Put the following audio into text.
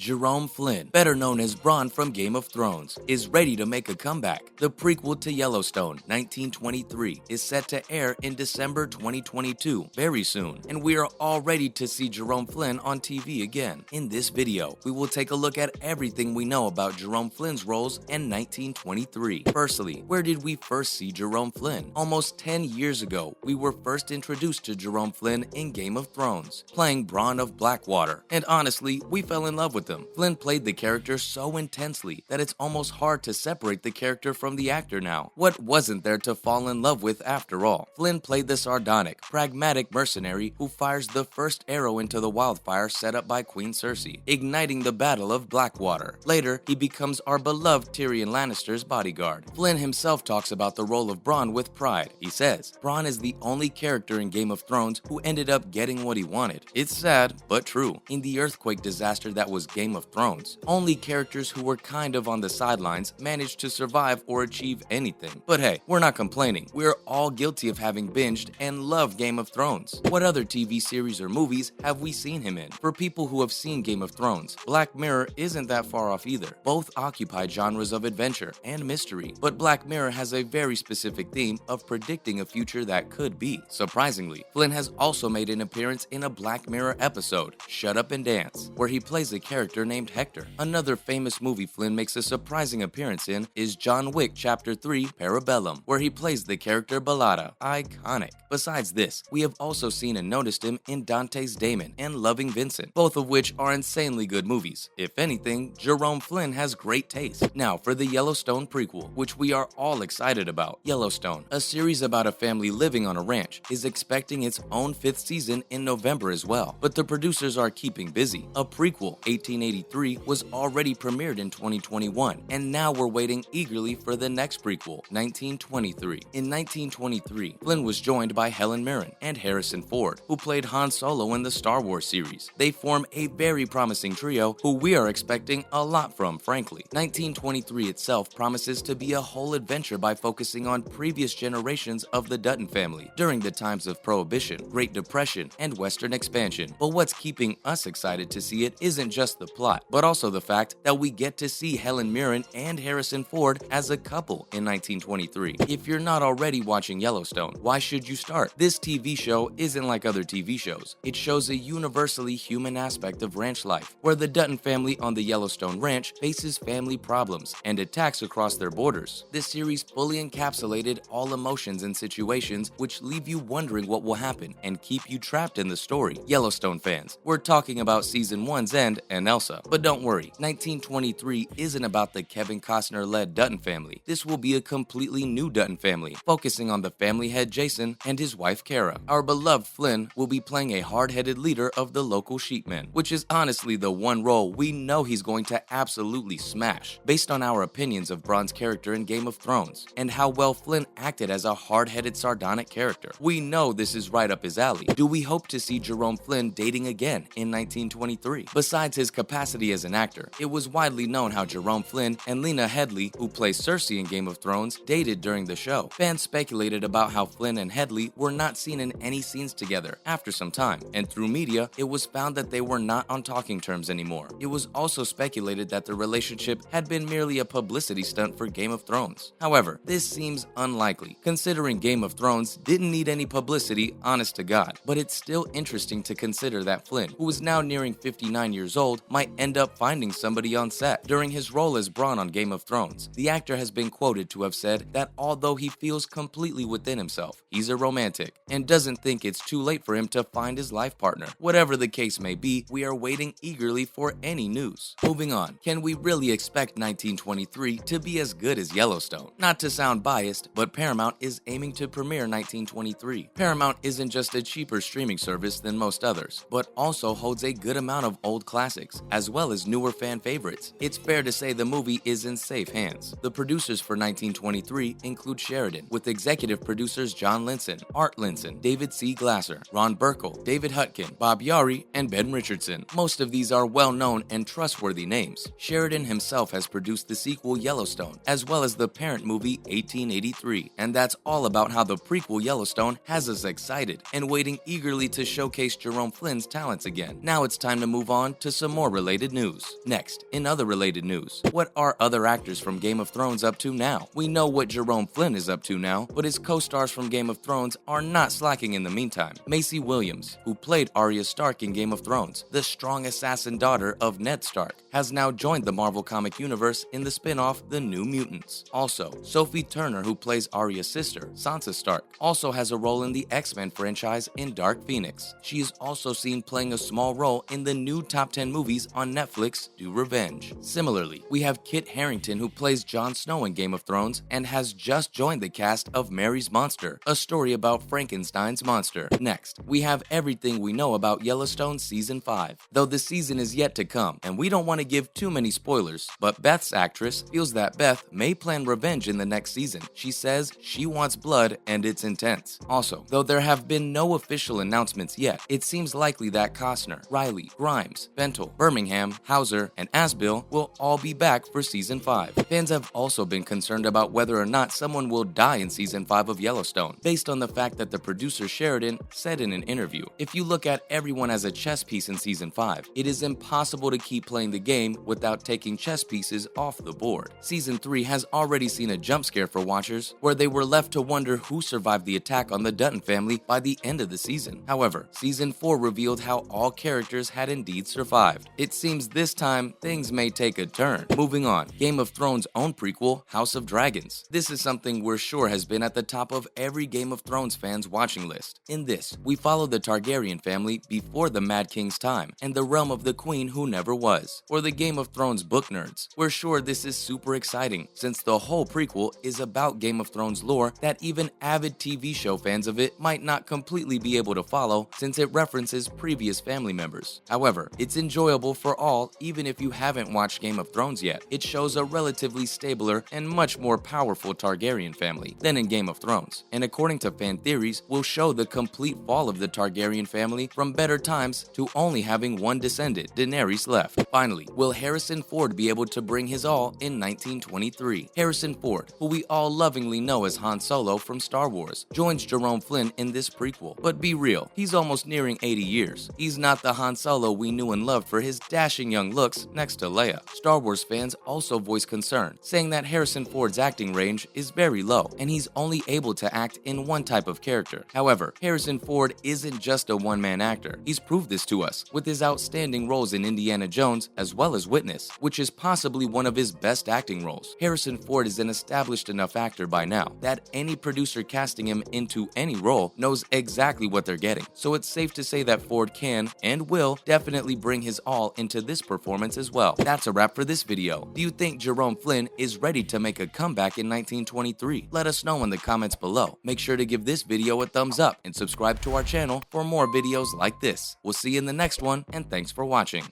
Jerome Flynn, better known as Bronn from Game of Thrones, is ready to make a comeback. The prequel to Yellowstone, 1923, is set to air in December 2022, very soon, and we are all ready to see Jerome Flynn on TV again. In this video, we will take a look at everything we know about Jerome Flynn's roles in 1923. Firstly, where did we first see Jerome Flynn? Almost 10 years ago, we were first introduced to Jerome Flynn in Game of Thrones, playing Bronn of Blackwater, and honestly, we fell in love with him. Flynn played the character so intensely that it's almost hard to separate the character from the actor now. What wasn't there to fall in love with after all? Flynn played the sardonic, pragmatic mercenary who fires the first arrow into the wildfire set up by Queen Cersei, igniting the Battle of Blackwater. Later, he becomes our beloved Tyrion Lannister's bodyguard. Flynn himself talks about the role of Bronn with pride. He says, "Bronn is the only character in Game of Thrones who ended up getting what he wanted. It's sad, but true. In the earthquake disaster that was Game of Thrones, only characters who were kind of on the sidelines managed to survive or achieve anything. But hey, we're not complaining. We're all guilty of having binged and loved Game of Thrones. What other TV series or movies have we seen him in? For people who have seen Game of Thrones, Black Mirror isn't that far off either. Both occupy genres of adventure and mystery, but Black Mirror has a very specific theme of predicting a future that could be. Surprisingly, Flynn has also made an appearance in a Black Mirror episode, Shut Up and Dance, where he plays a character named Hector. Another famous movie Flynn makes a surprising appearance in is John Wick Chapter 3 Parabellum, where he plays the character Balada. Iconic. Besides this, we have also seen and noticed him in Dante's Damon and Loving Vincent, both of which are insanely good movies. If anything, Jerome Flynn has great taste. Now for the Yellowstone prequel, which we are all excited about. Yellowstone, a series about a family living on a ranch, is expecting its own 5th season in November as well, but the producers are keeping busy. A prequel, 1883, was already premiered in 2021, and now we're waiting eagerly for the next prequel, 1923. In 1923, Flynn was joined by Helen Mirren and Harrison Ford, who played Han Solo in the Star Wars series. They form a very promising trio who we are expecting a lot from, frankly. 1923 itself promises to be a whole adventure by focusing on previous generations of the Dutton family during the times of Prohibition, Great Depression, and Western expansion. But what's keeping us excited to see it isn't just the plot, but also the fact that we get to see Helen Mirren and Harrison Ford as a couple in 1923. If you're not already watching Yellowstone, why should you start? This TV show isn't like other TV shows. It shows a universally human aspect of ranch life, where the Dutton family on the Yellowstone ranch faces family problems and attacks across their borders. This series fully encapsulated all emotions and situations which leave you wondering what will happen and keep you trapped in the story. Yellowstone fans, we're talking about Season 1's end and Elsa. But don't worry, 1923 isn't about the Kevin Costner-led Dutton family. This will be a completely new Dutton family, focusing on the family head Jason and his wife Cara. Our beloved Flynn will be playing a hard-headed leader of the local sheepmen, which is honestly the one role we know he's going to absolutely smash, based on our opinions of Bronn's character in Game of Thrones, and how well Flynn acted as a hard-headed sardonic character. We know this is right up his alley. Do we hope to see Jerome Flynn dating again in 1923? Besides his capacity as an actor, it was widely known how Jerome Flynn and Lena Headey, who plays Cersei in Game of Thrones, dated during the show. Fans speculated about how Flynn and Headey were not seen in any scenes together after some time, and through media, it was found that they were not on talking terms anymore. It was also speculated that the relationship had been merely a publicity stunt for Game of Thrones. However, this seems unlikely, considering Game of Thrones didn't need any publicity, honest to God. But it's still interesting to consider that Flynn, who is now nearing 59 years old, might end up finding somebody on set. During his role as Bronn on Game of Thrones, the actor has been quoted to have said that although he feels completely within himself, he's a romantic, and doesn't think it's too late for him to find his life partner. Whatever the case may be, we are waiting eagerly for any news. Moving on, can we really expect 1923 to be as good as Yellowstone? Not to sound biased, but Paramount is aiming to premiere 1923. Paramount isn't just a cheaper streaming service than most others, but also holds a good amount of old classics, as well as newer fan favorites. It's fair to say the movie is in safe hands. The producers for 1923 include Sheridan, with executive producers John Linson, Art Linson, David C. Glasser, Ron Burkle, David Hutkin, Bob Yari, and Ben Richardson. Most of these are well-known and trustworthy names. Sheridan himself has produced the sequel Yellowstone, as well as the parent movie 1883, and that's all about how the prequel Yellowstone has us excited and waiting eagerly to showcase Jerome Flynn's talents again. Now it's time to move on to some more related news. Next, in other related news, what are other actors from Game of Thrones up to now? We know what Jerome Flynn is up to now, but his co-stars from Game of Thrones are not slacking in the meantime. Maisie Williams, who played Arya Stark in Game of Thrones, the strong assassin daughter of Ned Stark, has now joined the Marvel comic universe in the spin-off The New Mutants. Also, Sophie Turner, who plays Arya's sister, Sansa Stark, also has a role in the X-Men franchise in Dark Phoenix. She is also seen playing a small role in the new top 10 movies on Netflix, Do Revenge. Similarly, we have Kit Harington, who plays Jon Snow in Game of Thrones and has just joined the cast of Mary's Monster, a story about Frankenstein's monster. Next, we have everything we know about Yellowstone Season 5, though the season is yet to come, and we don't want to give too many spoilers, but Beth's actress feels that Beth may plan revenge in the next season. She says she wants blood and it's intense. Also, though there have been no official announcements yet, it seems likely that Costner, Riley, Grimes, Bentel, Birmingham, Hauser, and Asbill will all be back for Season 5. Fans have also been concerned about whether or not someone will die in Season 5 of Yellowstone, based on the fact that the producer Sheridan said in an interview, "If you look at everyone as a chess piece in Season 5, it is impossible to keep playing the game without taking chess pieces off the board." Season 3 has already seen a jump scare for watchers, where they were left to wonder who survived the attack on the Dutton family by the end of the season. However, Season 4 revealed how all characters had indeed survived. It seems this time, things may take a turn. Moving on, Game of Thrones' own prequel, House of Dragons. This is something we're sure has been at the top of every Game of Thrones fan's watching list. In this, we follow the Targaryen family before the Mad King's time, and the realm of the Queen who never was. For the Game of Thrones book nerds, we're sure this is super exciting, since the whole prequel is about Game of Thrones lore that even avid TV show fans of it might not completely be able to follow, since it references previous family members. However, it's enjoyable for all, even if you haven't watched Game of Thrones yet. It shows a relatively stabler and much more powerful Targaryen family than in Game of Thrones, and according to fan theories, will show the complete fall of the Targaryen family from better times to only having one descendant, Daenerys, left. Finally, will Harrison Ford be able to bring his all in 1923? Harrison Ford, who we all lovingly know as Han Solo from Star Wars, joins Jerome Flynn in this prequel. But be real, he's almost nearing 80 years. He's not the Han Solo we knew and loved for his dashing young looks next to Leia. Star Wars fans also voice concern, saying that Harrison Ford's acting range is very low, and he's only able to act in one type of character. However, Harrison Ford isn't just a one-man actor. He's proved this to us with his outstanding roles in Indiana Jones as well as Witness, which is possibly one of his best acting roles. Harrison Ford is an established enough actor by now that any producer casting him into any role knows exactly what they're getting, so it's safe to say that Ford can and will definitely bring his all into this performance as well. That's a wrap for this video. Do you think Jerome Flynn is ready to make a comeback in 1923? Let us know in the comments below. Make sure to give this video a thumbs up and subscribe to our channel for more videos like this. We'll see you in the next one, and thanks for watching.